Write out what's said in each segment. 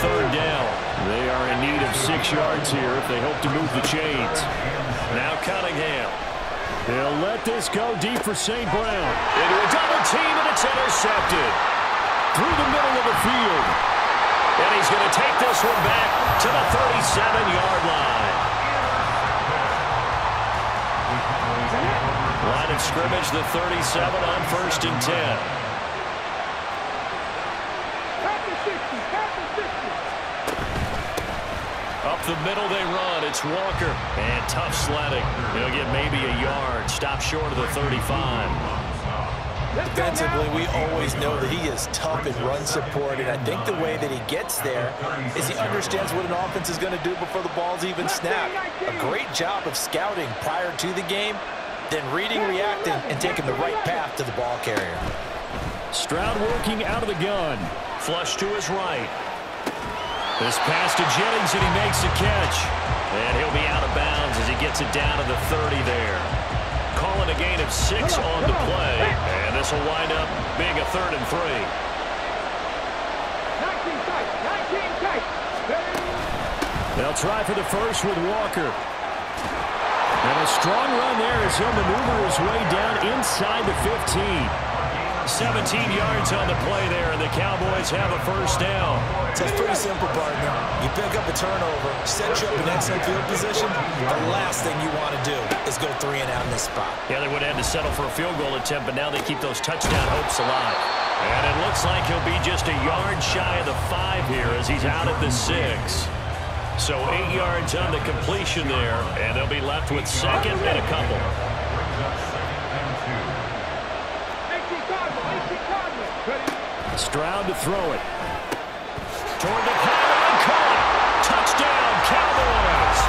third down. They are in need of 6 yards here if they hope to move the chains. Now Cunningham. They'll let this go deep for St. Brown. Into a double team, and it's intercepted. Through the middle of the field. And he's going to take this one back to the 37-yard line. Line of scrimmage, the 37 on 1st and 10. Up the middle they run. It's Walker. And tough sledding. He'll get maybe a yard. Stop short of the 35. Defensively, we always know that he is tough in run support, and I think the way that he gets there is he understands what an offense is going to do before the ball's even snapped. A great job of scouting prior to the game, then reading, reacting, and taking the right path to the ball carrier. Stroud working out of the gun. Flush to his right. This pass to Jennings, and he makes a catch. And he'll be out of bounds as he gets it down to the 30 there. Calling a gain of 6 on the play. And this will wind up being a 3rd and 3. 19 tight. They'll try for the first with Walker. And a strong run there as he'll maneuver his way down inside the 15. 17 yards on the play there, and the Cowboys have a first down. So it's pretty simple, partner. You pick up a turnover, set you up in excellent field position. The last thing you want to do is go 3 and out in this spot. Yeah, they would have had to settle for a field goal attempt, but now they keep those touchdown hopes alive. And it looks like he'll be just a yard shy of the 5 here as he's out at the 6. So 8 yards on the completion there, and they'll be left with 2nd and a couple. Stroud to throw it. Toward the pylon, caught. Touchdown, Cowboys.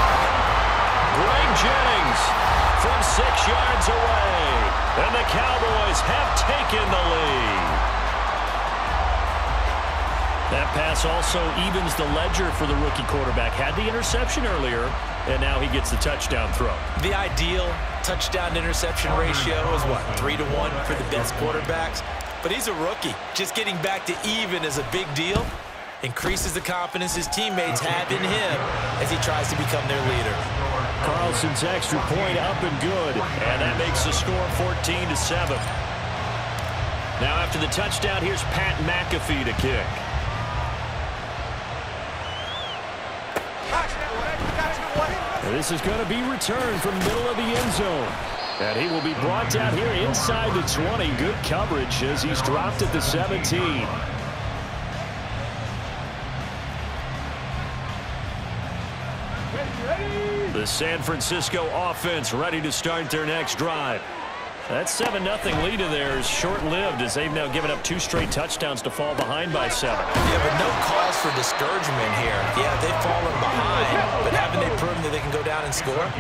Greg Jennings from 6 yards away. And the Cowboys have taken the lead. That pass also evens the ledger for the rookie quarterback. Had the interception earlier, and now he gets the touchdown throw. The ideal touchdown-interception ratio is what, 3 to 1 for the best quarterbacks? But he's a rookie. Just getting back to even is a big deal. Increases the confidence his teammates have in him as he tries to become their leader. Carlson's extra point up and good. And that makes the score 14-7. Now after the touchdown, here's Pat McAfee to kick. This is going to be returned from the middle of the end zone. And he will be brought down here inside the 20. Good coverage as he's dropped at the 17. The San Francisco offense ready to start their next drive. That 7-0 lead in there is short-lived as they've now given up 2 straight touchdowns to fall behind by 7. Yeah, but no cause for discouragement here. Yeah, they've fallen behind, but haven't they proven that they can go down and score?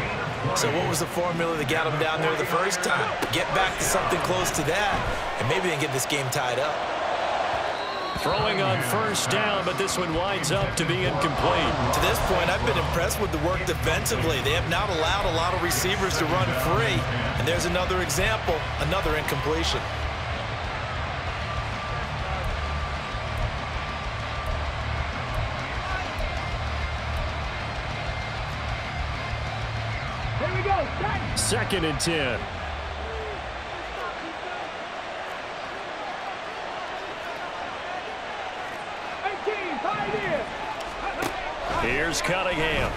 So what was the formula that got them down there the first time? Get back to something close to that, and maybe they can get this game tied up. Throwing on first down, but this one winds up to be incomplete. To this point, I've been impressed with the work defensively. They have not allowed a lot of receivers to run free. And there's another example, another incompletion. Here we go. 2nd and 10. Here's Cunningham.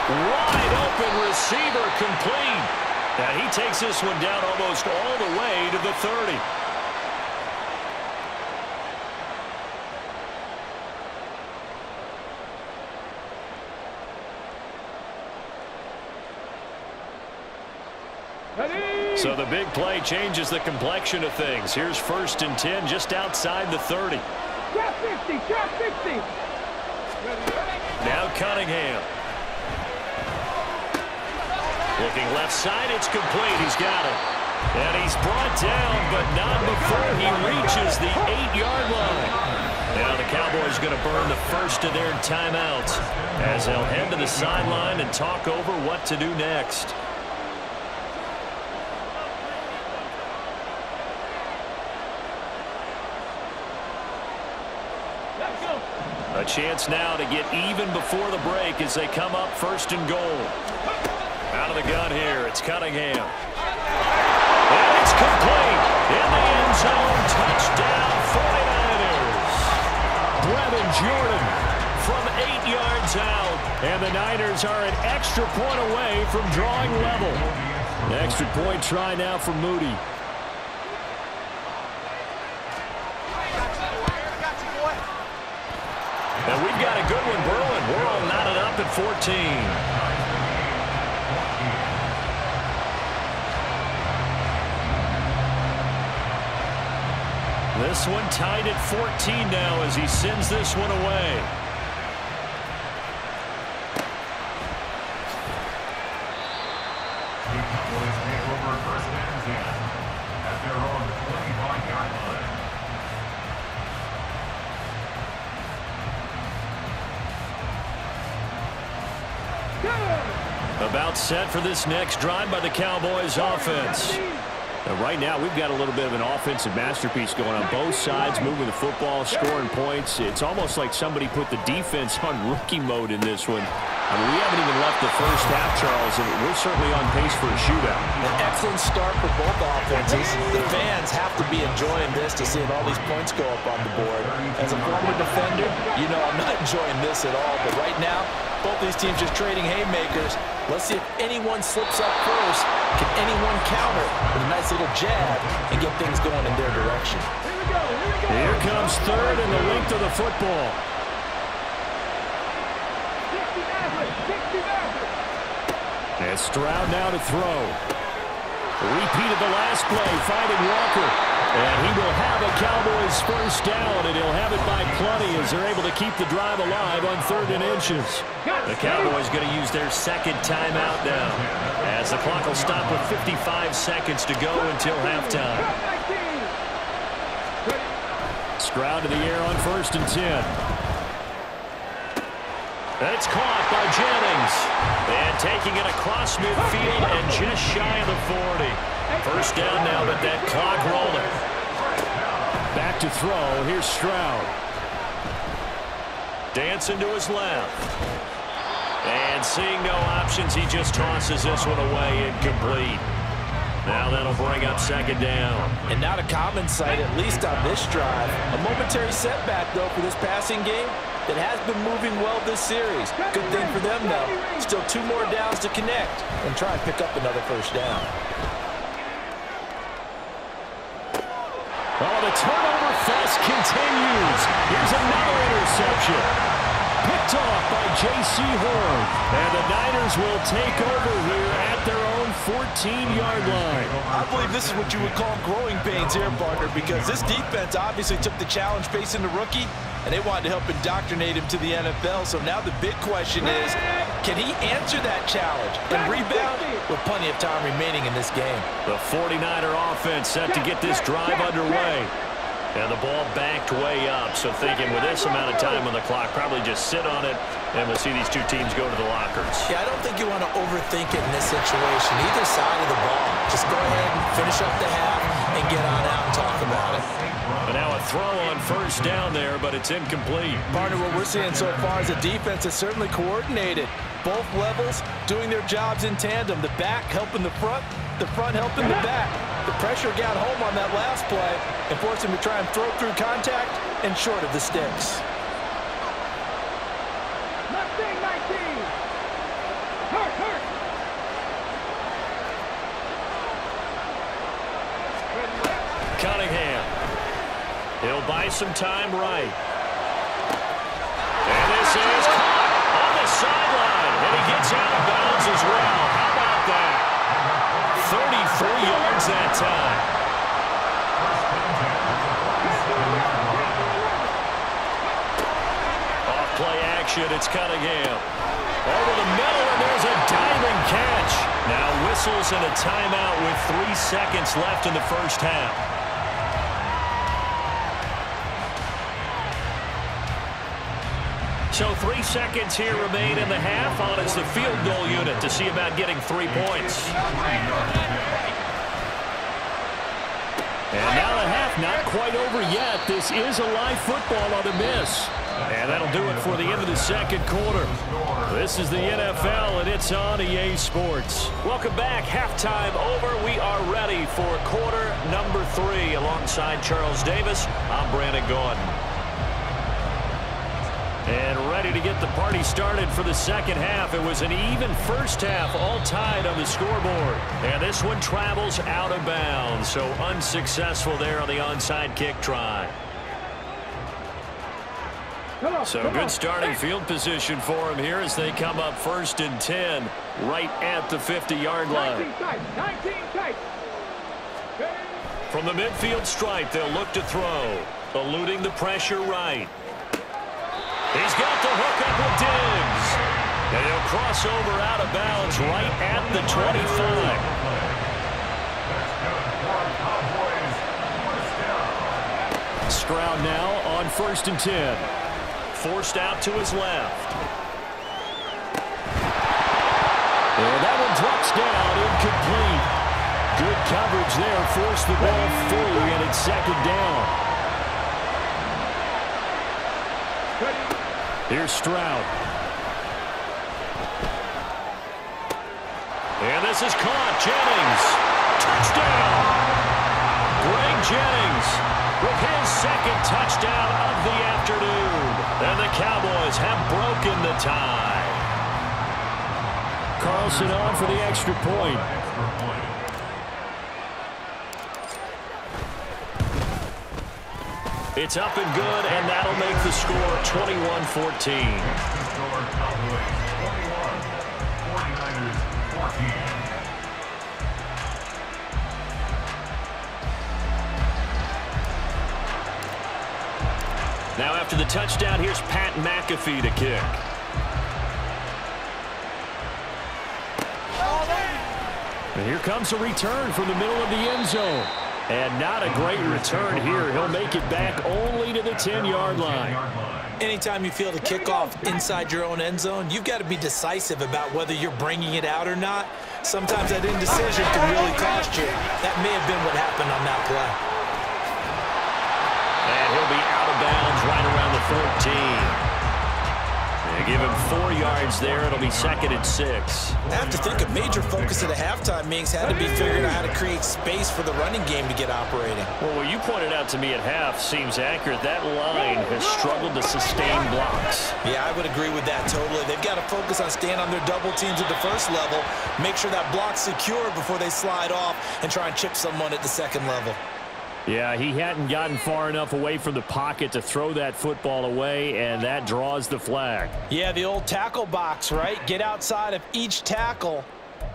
Wide open receiver complete. And he takes this one down almost all the way to the 30. So the big play changes the complexion of things. Here's 1st and 10 just outside the 30. Trap 50, trap 50. Now Cunningham. Looking left side, it's complete. He's got it. And he's brought down, but not before he reaches the 8-yard line. Now the Cowboys going to burn the first of their timeouts as they'll head to the sideline and talk over what to do next. A chance now to get even before the break as they come up 1st and goal. Out of the gun here, it's Cunningham. And it's complete. In the end zone, touchdown 49ers. Brevin Jordan from 8 yards out. And the Niners are an extra point away from drawing level. An extra point try now for Moody. And we've got a good one brewing. We're all knotted up at 14. This one tied at 14 now as he sends this one away. About set for this next drive by the Cowboys offense. Now, right now, we've got a little bit of an offensive masterpiece going on both sides, moving the football, scoring points. It's almost like somebody put the defense on rookie mode in this one. I mean, we haven't even left the first half, Charles, and we're certainly on pace for a shootout. An excellent start for both offenses. The fans have to be enjoying this to seeing all these points go up on the board. As a former defender, you know I'm not enjoying this at all. But right now, both these teams just trading haymakers. Let's see if anyone slips up first. Can anyone counter with a nice little jab and get things going in their direction? Here comes 3rd and the length of the football. And Stroud now to throw. Repeated the last play, finding Walker. And he will have a Cowboys first down, and he'll have it by plenty as they're able to keep the drive alive on 3rd and inches. The Cowboys going to use their second timeout now, as the clock will stop with 55 seconds to go until halftime. Stroud to the air on 1st and 10. It's caught by Jennings. And taking it across midfield and just shy of the 40. First down now, but that clock rolling. Back to throw. Here's Stroud. Dancing to his left. And seeing no options, he just tosses this one away incomplete. Now that'll bring up 2nd down. And not a common sight, at least on this drive. A momentary setback, though, for this passing game that has been moving well this series. Good thing for them, though. Still 2 more downs to connect and try and pick up another first down. Oh, the turnover fest continues. Here's another interception. Picked off by J.C. Horn. And the Niners will take over here at their own 14-yard line. I believe this is what you would call growing pains here, partner, because this defense obviously took the challenge facing the rookie, and they wanted to help indoctrinate him to the NFL. So now the big question is, can he answer that challenge and rebound with plenty of time remaining in this game? The 49er offense set to get this drive underway. And the ball backed way up, so thinking with this amount of time on the clock, probably just sit on it, and we'll see these two teams go to the lockers. Yeah, I don't think you want to overthink it in this situation, either side of the ball. Just go ahead and finish up the half and get on out and talk about it. And now a throw on 1st down there, but it's incomplete. Partner, what we're seeing so far is a defense that's certainly coordinated. Both levels doing their jobs in tandem. The back helping the front helping the back. The pressure got home on that last play and forced him to try and throw through contact and short of the sticks. Cunningham. He'll buy some time right. And this is caught on the sideline. And he gets out of bounds as well. How about that? 34 yards that time. Off play action, it's Cunningham. Over the middle, and there's a diving catch. Now whistles and a timeout with 3 seconds left in the first half. So 3 seconds here remain in the half. On is the field goal unit to see about getting 3 points. And now the half half not quite over yet. This is a live football on the miss. And that'll do it for the end of the second quarter. This is the NFL, and it's on EA Sports. Welcome back. Halftime over. We are ready for quarter number 3. Alongside Charles Davis, I'm Brandon Gordon. And ready to get the party started for the second half. It was an even first half, all tied on the scoreboard. And this one travels out of bounds, so unsuccessful there on the onside kick try. So good starting field position for him here as they come up 1st and 10 right at the 50-yard line. 19 tight. From the midfield stripe, they'll look to throw, eluding the pressure right. He's got the hook up with Diggs. And he'll cross over out of bounds right at the 25. Stroud now on 1st and 10. Forced out to his left. And that one drops down, incomplete. Good coverage there, forced the ball free, and it's 2nd down. Here's Stroud. And this is caught. Jennings. Touchdown. Greg Jennings with his 2nd touchdown of the afternoon. And the Cowboys have broken the tie. Carlson on for the extra point. It's up and good, and that'll make the score 21-14. Now after the touchdown, here's Pat McAfee to kick. And here comes a return from the middle of the end zone. And not a great return here. He'll make it back only to the 10-yard line. Anytime you feel the kickoff inside your own end zone, you've got to be decisive about whether you're bringing it out or not. Sometimes that indecision can really cost you. That may have been what happened on that play. And he'll be out of bounds right around the 14. They give him 4 yards there. It'll be 2nd and 6. I have to think a major focus at the halftime means had to be figuring out how to create space for the running game to get operating. Well, what you pointed out to me at half seems accurate. That line has struggled to sustain blocks. Yeah, I would agree with that totally. They've got to focus on staying on their double teams at the first level, make sure that block's secure before they slide off and try and chip someone at the second level. Yeah, he hadn't gotten far enough away from the pocket to throw that football away, and that draws the flag. Yeah, the old tackle box, right? Get outside of each tackle,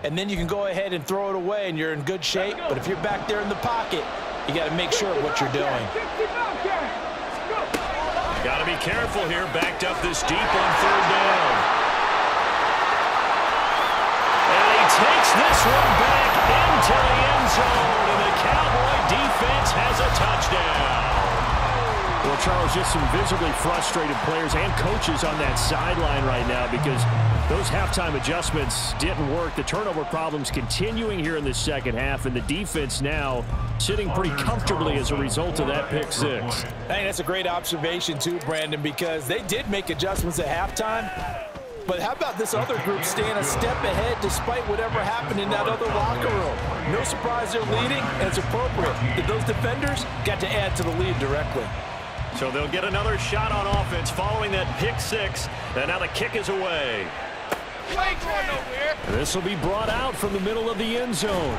and then you can go ahead and throw it away, and you're in good shape. But if you're back there in the pocket, you got to make sure of what you're doing. Got to be careful here. Backed up this deep on 3rd down. And he takes this one back into the end zone, and the Cowboy defense has a touchdown. Well, Charles, just some visibly frustrated players and coaches on that sideline right now because those halftime adjustments didn't work. The turnover problems continuing here in the second half, and the defense now sitting pretty comfortably as a result of that pick 6. I think that's a great observation too, Brandon, because they did make adjustments at halftime. But how about this other group staying a step ahead despite whatever happened in that other locker room? No surprise they're leading, and it's appropriate that those defenders got to add to the lead directly. So they'll get another shot on offense following that pick 6, and now the kick is away. This will be brought out from the middle of the end zone.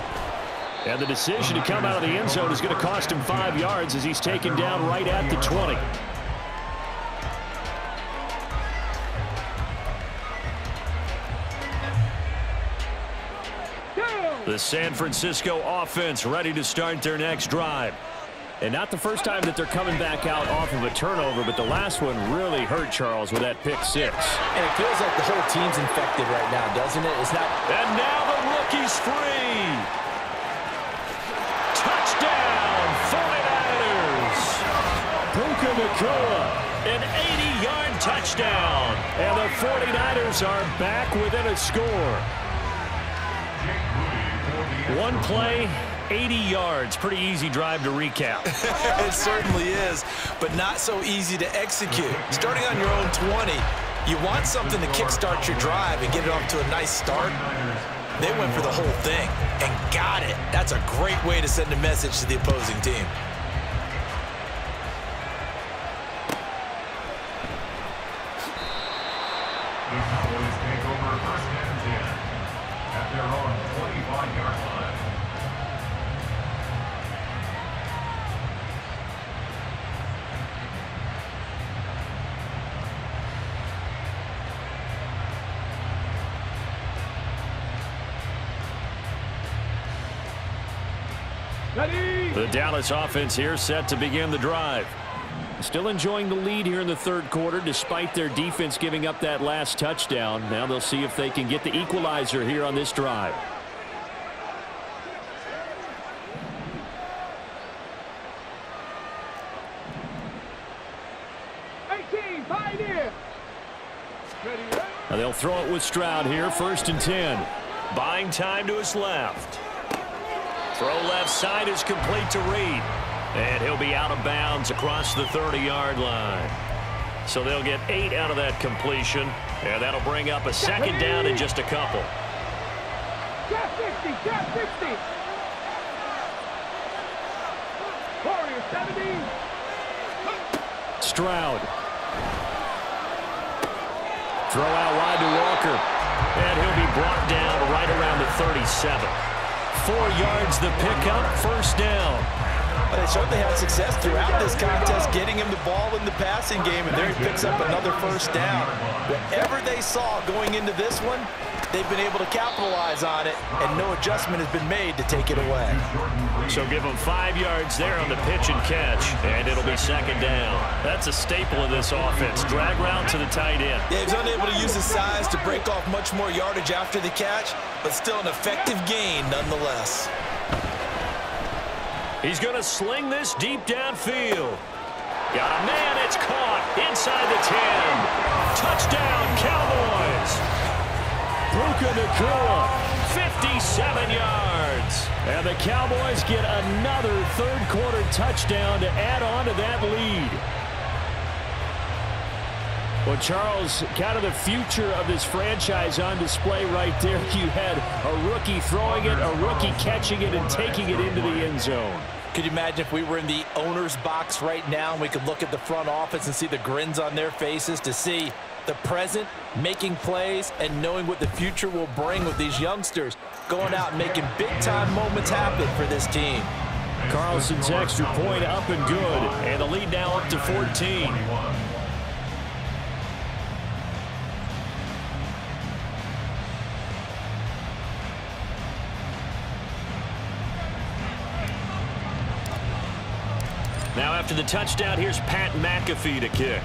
And the decision to come out of the end zone is going to cost him 5 yards as he's taken down right at the 20. The San Francisco offense ready to start their next drive. And not the first time that they're coming back out off of a turnover, but the last one really hurt Charles with that pick 6. And it feels like the whole team's infected right now, doesn't it? It's not. And now the rookie's free. Touchdown, 49ers. Puka Nacua, an 80-yard touchdown. And the 49ers are back within a score. One play, 80 yards. Pretty easy drive to recap. It certainly is, but not so easy to execute. Starting on your own 20, you want something to kickstart your drive and get it off to a nice start. They went for the whole thing and got it. That's a great way to send a message to the opposing team. The Cowboys take over first and 10 at their own 25-yard line. Ready. The Dallas offense here set to begin the drive. Still enjoying the lead here in the third quarter despite their defense giving up that last touchdown. Now they'll see if they can get the equalizer here on this drive. Now they'll throw it with Stroud here, 1st and 10. Buying time to his left. Throw left side is complete to Reed. And he'll be out of bounds across the 30-yard line. So they'll get 8 out of that completion. And that'll bring up a second down in just a couple. Trap 50, trap 50. Warriors 70. Stroud. Throw out wide to Walker. And he'll be brought down right around the 37. 4 yards the pickup, 1st down. They certainly had success throughout this contest getting him the ball in the passing game, and there he picks up another 1st down. Whatever they saw going into this one, they've been able to capitalize on it, and no adjustment has been made to take it away. So give him 5 yards there on the pitch and catch, and it'll be 2nd down. That's a staple of this offense. Drag route to the tight end. Yeah, he's unable to use his size to break off much more yardage after the catch, but still an effective gain nonetheless. He's going to sling this deep downfield. Got a man, it's caught inside the 10. Touchdown, Cowboys. Puka Nacua, 57 yards. and the Cowboys get another third-quarter touchdown to add on to that lead. Well, Charles, kind of the future of this franchise on display right there. You had a rookie throwing it, a rookie catching it, and taking it into the end zone. Could you imagine if we were in the owner's box right now and we could look at the front office and see the grins on their faces, to see the present making plays and knowing what the future will bring with these youngsters going out and making big-time moments happen for this team. Carlson's extra point up and good, and the lead now up to 14. Now after the touchdown, here's Pat McAfee to kick.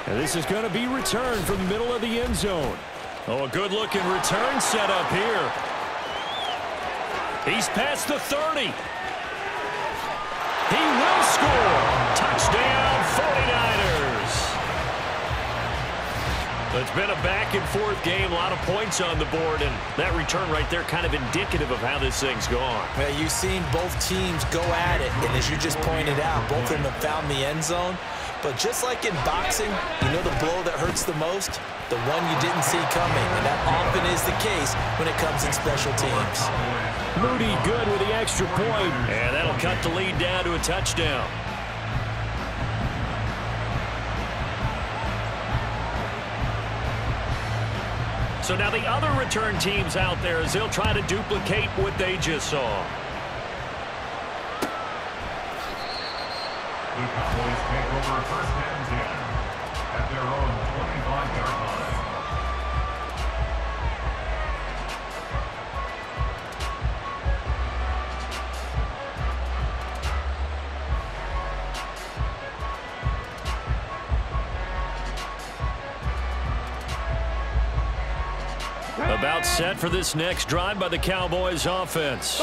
And this is going to be returned from the middle of the end zone. Oh, a good-looking return set up here. He's past the 30. He will score. Touchdown, 49ers. It's been a back-and-forth game, a lot of points on the board, and that return right there kind of indicative of how this thing's gone. Well, you've seen both teams go at it, and as you just pointed out, both of them have found the end zone. But just like in boxing, you know the blow that hurts the most? The one you didn't see coming, and that often is the case when it comes in special teams. Moody good with the extra point. And that'll cut the lead down to a touchdown. So now the other return teams out there as they'll try to duplicate what they just saw. The Cowboys take over first and 10 at their own 25-yard line. About set for this next drive by the Cowboys offense.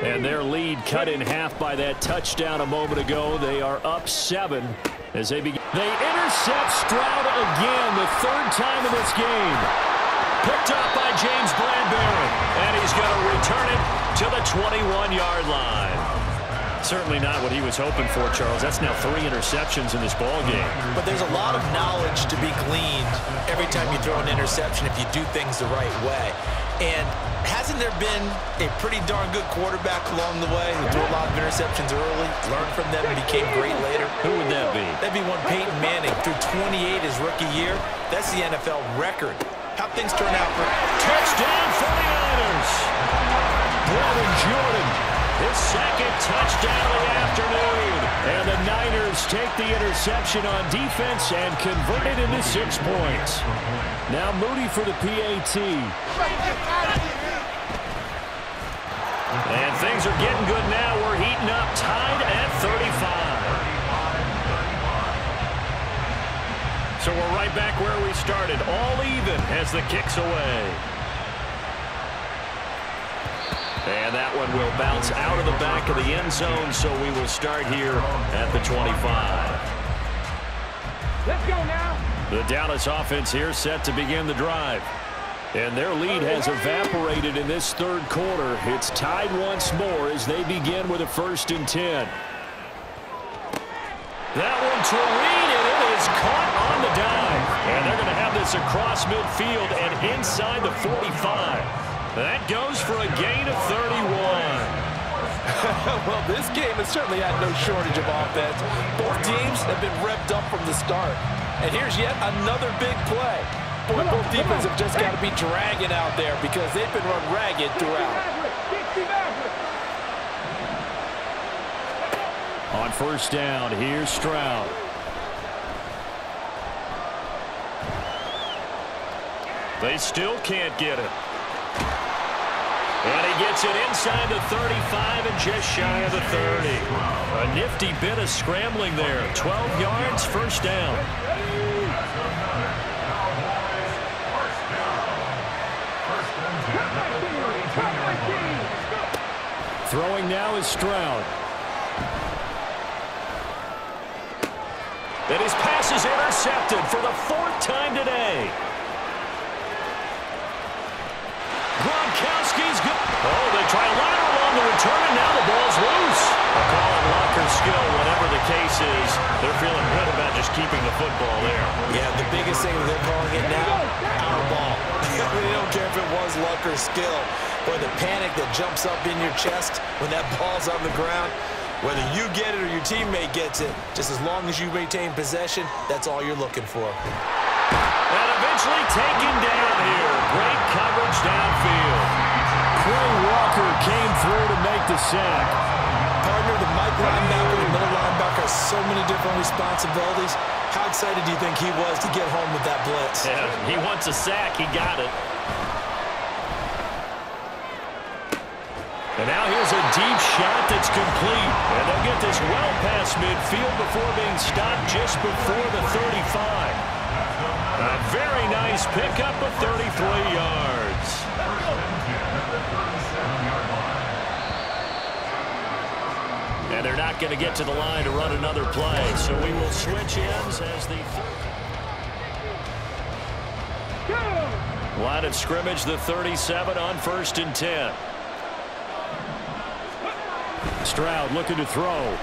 And their lead cut in half by that touchdown a moment ago. They are up 7 as they begin. They intercept Stroud again, the 3rd time in this game. Picked up by James Bradbury. And he's going to return it to the 21-yard line. Certainly not what he was hoping for, Charles. That's now 3 interceptions in this ball game. But there's a lot of knowledge to be gleaned every time you throw an interception if you do things the right way. And hasn't there been a pretty darn good quarterback along the way who threw a lot of interceptions early, learned from them, and became great later? Who would that be? That'd be one Peyton Manning. Threw 28 his rookie year. That's the NFL record. How things turn out for touchdown 49ers. Brevin Jordan, his second touchdown of the afternoon. And the Niners take the interception on defense and convert it into 6 points. Now Moody for the PAT. And things are getting good now. We're heating up, tied at 35. So we're right back where we started, all even as the kick's away. And that one will bounce out of the back of the end zone, so we will start here at the 25. Let's go now. The Dallas offense here set to begin the drive. And their lead has evaporated in this third quarter. It's tied once more as they begin with a 1st and 10. That one to Reed, and it is caught on the dive. And they're going to have this across midfield and inside the 45. That goes for a gain of 31. Well, this game has certainly had no shortage of offense. Both teams have been revved up from the start. And here's yet another big play. Boy, both defenses have just got to be dragging out there because they've been run ragged throughout. On 1st down, here's Stroud. They still can't get it. And he gets it inside the 35 and just shy of the 30. A nifty bit of scrambling there. 12 yards, 1st down. Throwing now is Stroud. And his pass is intercepted for the 4th time today. Gronkowski's good. Oh, they try lateral on the return, and now the ball's loose. A call on Locker's skill, whatever the case is. They're feeling good about just keeping the football there. Yeah, the biggest thing they're calling it now, our ball. They don't care if it was luck or skill. Or the panic that jumps up in your chest when that ball's on the ground. Whether you get it or your teammate gets it, just as long as you maintain possession, that's all you're looking for. And eventually taken down here. Great coverage downfield. Quay Walker came through to make the sack. Partner, the Mike linebacker and middle linebacker has so many different responsibilities. How excited do you think he was to get home with that blitz? Yeah, he wants a sack. He got it. And now here's a deep shot that's complete. And they'll get this well past midfield before being stopped just before the 35. A very nice pickup of 33 yards. And they're not going to get to the line to run another play. So we will switch ends as the line of scrimmage, the 37 on 1st and 10. Stroud looking to throw.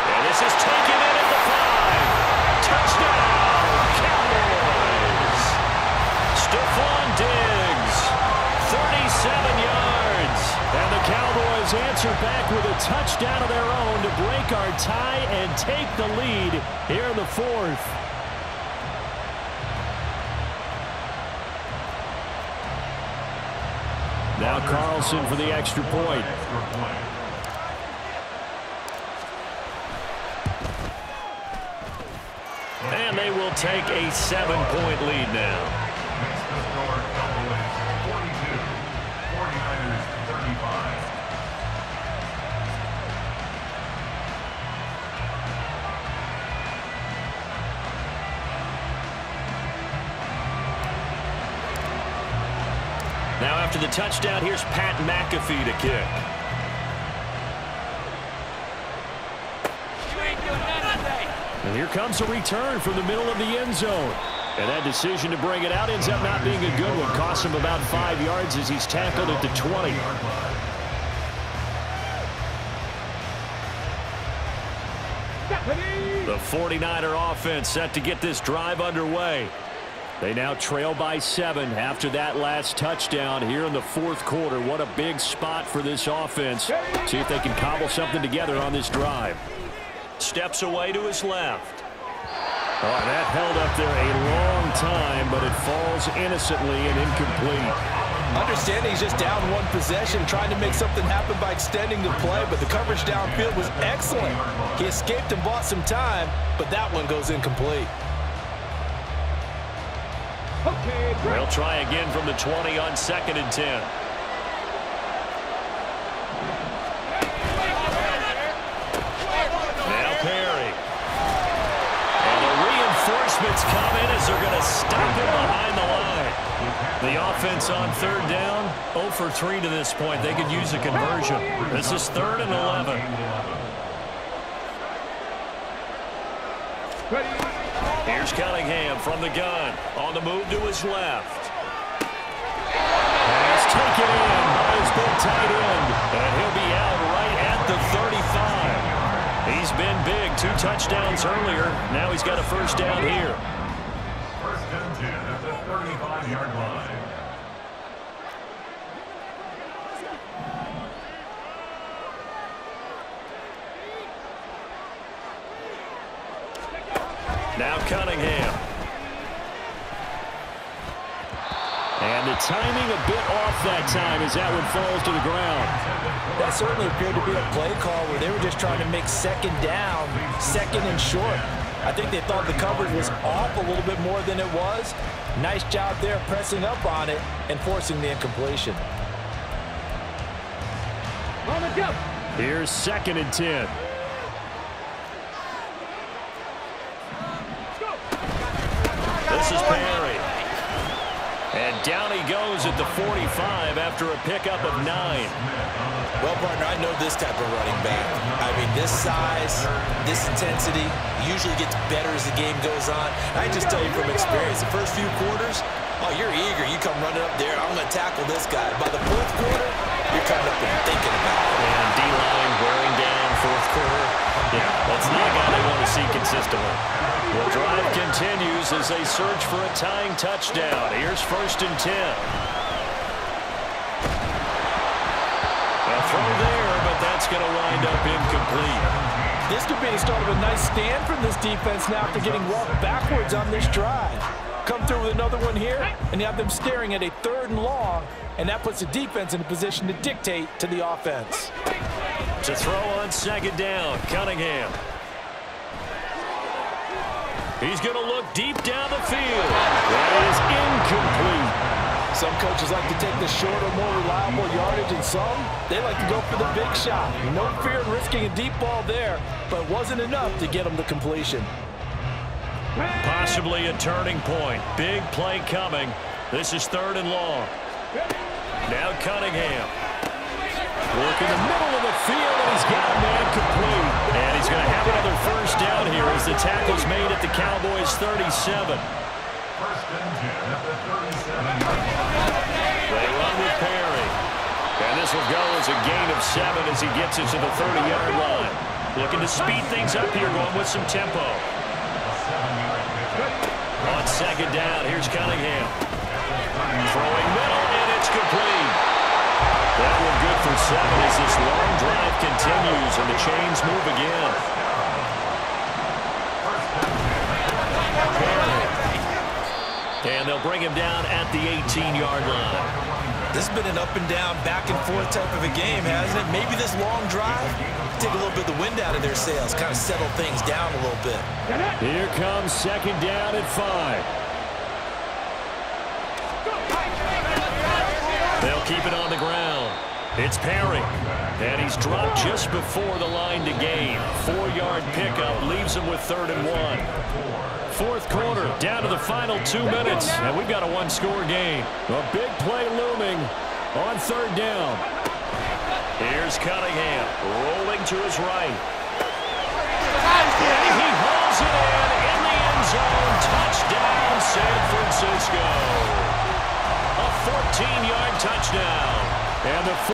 And this is taken in at the 5. Touchdown, Cowboys. Stephon Diggs, 37 yards. And the Cowboys answer back with a touchdown of their own to break our tie and take the lead here in the 4th. Now Carlson for the extra point. And they will take a 7-point lead now. Makes the score Cowboys 42, 49ers 35. Now after the touchdown, here's Pat McAfee to kick. And here comes a return from the middle of the end zone. And that decision to bring it out ends up not being a good one. Costs him about 5 yards as he's tackled at the 20. The 49er offense set to get this drive underway. They now trail by 7 after that last touchdown here in the fourth quarter. What a big spot for this offense. See if they can cobble something together on this drive. Steps away to his left. Oh, that held up there a long time, but it falls innocently and incomplete. Understanding he's just down one possession, trying to make something happen by extending the play, but the coverage downfield was excellent. He escaped and bought some time, but that one goes incomplete. They'll try again from the 20 on 2nd and 10. Now Perry. And the reinforcements come in as they're going to stop him behind the line. The offense on 3rd down, 0 for 3 to this point. They could use a conversion. This is 3rd and 11. Here's Cunningham from the gun. On the move to his left. And he's taken in by his big tight end. And he'll be out right at the 35. He's been big. 2 touchdowns earlier. Now he's got a first down here. First and 10 at the 35-yard line. Now Cunningham. And the timing a bit off that time as that one falls to the ground. That certainly appeared to be a play call where they were just trying to make 2nd down, 2nd and short. I think they thought the coverage was off a little bit more than it was. Nice job there pressing up on it and forcing the incompletion. On the jump. Here's 2nd and 10. This is Perry. And down he goes at the 45 after a pickup of 9. Well, partner, I know this type of running back. I mean, this size, this intensity usually gets better as the game goes on. I just tell you from experience, the first few quarters, oh, you're eager. You come running up there, I'm going to tackle this guy. By the 4th quarter, you're coming up and thinking about it. And D-line wearing down 4th quarter. Yeah, that's not a guy they want to see consistently. The drive continues as they search for a tying touchdown. Here's 1st and 10. A throw there, but that's going to wind up incomplete. This could be the start of a nice stand from this defense now after getting walked backwards on this drive. Come through with another one here, and you have them staring at a 3rd and long, and that puts the defense in a position to dictate to the offense. To throw on 2nd down, Cunningham. He's going to look deep down the field. That is incomplete. Some coaches like to take the shorter, more reliable yardage, and some, they like to go for the big shot. No fear in risking a deep ball there, but it wasn't enough to get them to completion. Possibly a turning point. Big play coming. This is 3rd and long. Now Cunningham. Working the middle of the field, and he's got a man complete. And he's going to have another first down here as the tackle's made at the Cowboys' 37. First and 10 at the 37-yard line. They run with Perry. And this will go as a gain of 7 as he gets it to the 30-yard line. Looking to speed things up here, going with some tempo. On 2nd down, here's Cunningham. Throwing middle, and it's complete. That one good for 7 as this long drive continues and the chains move again. And they'll bring him down at the 18-yard line. This has been an up-and-down, back-and-forth type of a game, hasn't it? Maybe this long drive take a little bit of the wind out of their sails, kind of settle things down a little bit. Here comes 2nd down at 5. They'll keep it on the ground. It's Perry. And he's dropped just before the line to gain. 4-yard pickup leaves him with 3rd and 1. 4th quarter, down to the final 2 minutes, and we've got a 1-score game. A big play looming on 3rd down. Here's Cunningham, rolling to his right. And he hauls it in the end zone. Touchdown, San Francisco. A 14-yard touchdown. And the